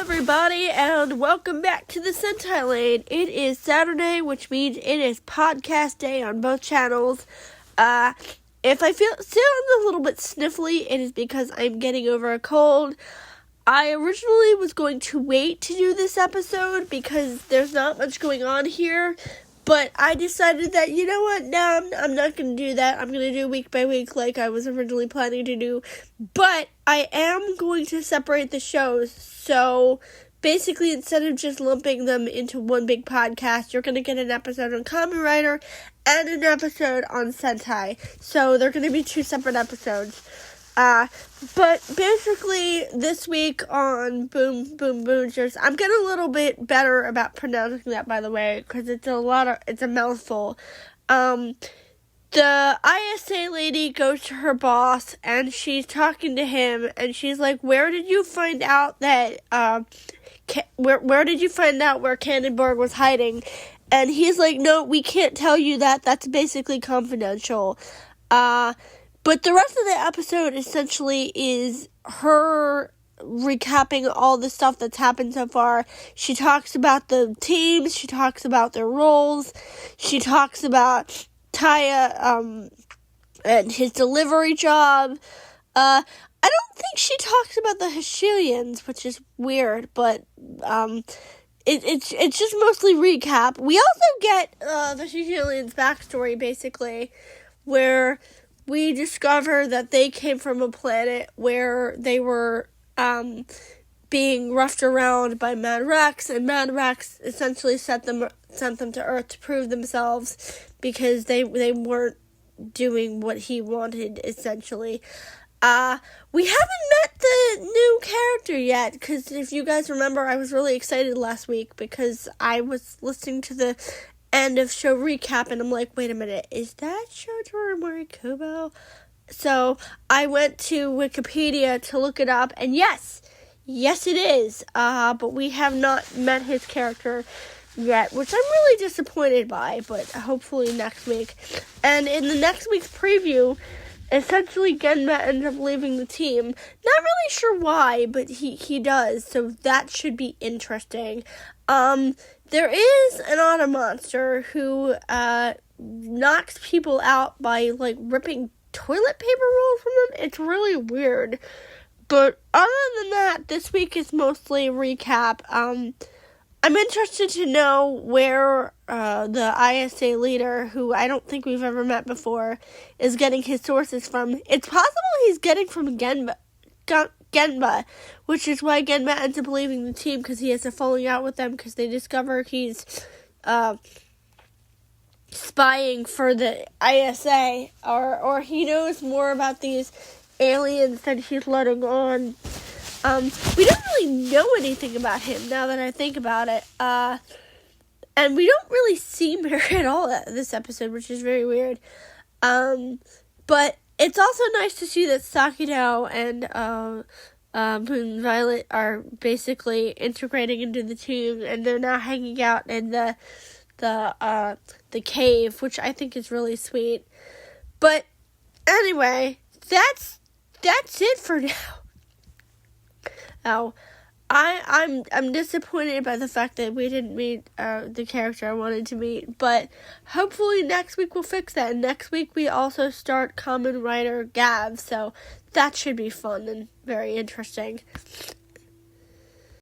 everybody, and welcome back to the Sentai Laine. It is Saturday, which means it is podcast day on both channels. If I sound a little bit sniffly, it is because I'm getting over a cold. I originally was going to wait to do this episode because there's not much going on here, but I decided that, you know what, no, I'm not going to do that. I'm going to do week by week like I was originally planning to do, but I am going to separate the shows, so basically instead of just lumping them into one big podcast, you're going to get an episode on Kamen Rider and an episode on Sentai, so they're going to be two separate episodes. But basically, this week on Boom Boom Boonchers, I'm getting a little bit better about pronouncing that, by the way, because it's a mouthful. The ISA lady goes to her boss, and she's talking to him, and she's like, where did you find out that, where did you find out where Cannonborg was hiding? And he's like, no, we can't tell you that, that's basically confidential. But the rest of the episode essentially is her recapping all the stuff that's happened so far. She talks about the teams, she talks about their roles, she talks about Taya, and his delivery job. I don't think she talks about the Hashilians, which is weird, but, it's just mostly recap. We also get, the Hashilians' backstory, basically, where we discover that they came from a planet where they were being roughed around by Mad Rex, and Mad Rex essentially sent them to Earth to prove themselves because they weren't doing what he wanted, essentially. We haven't met the new character yet, because if you guys remember, I was really excited last week because I was listening to the end of show recap, and I'm like, wait a minute, is that Shotaro Morikubo? So I went to Wikipedia to look it up, and yes it is, but we have not met his character yet, which I'm really disappointed by, but hopefully next week. And in the next week's preview, essentially Genma ends up leaving the team. Not really sure why, but he does, so that should be interesting. There is an auto monster who knocks people out by like ripping toilet paper rolls from them. It's really weird. But other than that, this week is mostly recap. I'm interested to know where the ISA leader, who I don't think we've ever met before, is getting his sources from. It's possible he's getting from Genma, which is why Genma ends up leaving the team, because he has a falling out with them, because they discover he's spying for the ISA, or he knows more about these aliens than he's letting on. We don't really know anything about him, now that I think about it, and we don't really see Mary at all this episode, which is very weird, but it's also nice to see that Sakino and Moon Violet are basically integrating into the team, and they're now hanging out in the cave, which I think is really sweet. But anyway, that's it for now. Now, I'm disappointed by the fact that we didn't meet the character I wanted to meet, but hopefully next week we'll fix that. And next week we also start Kamen Rider Gav, so that should be fun and very interesting.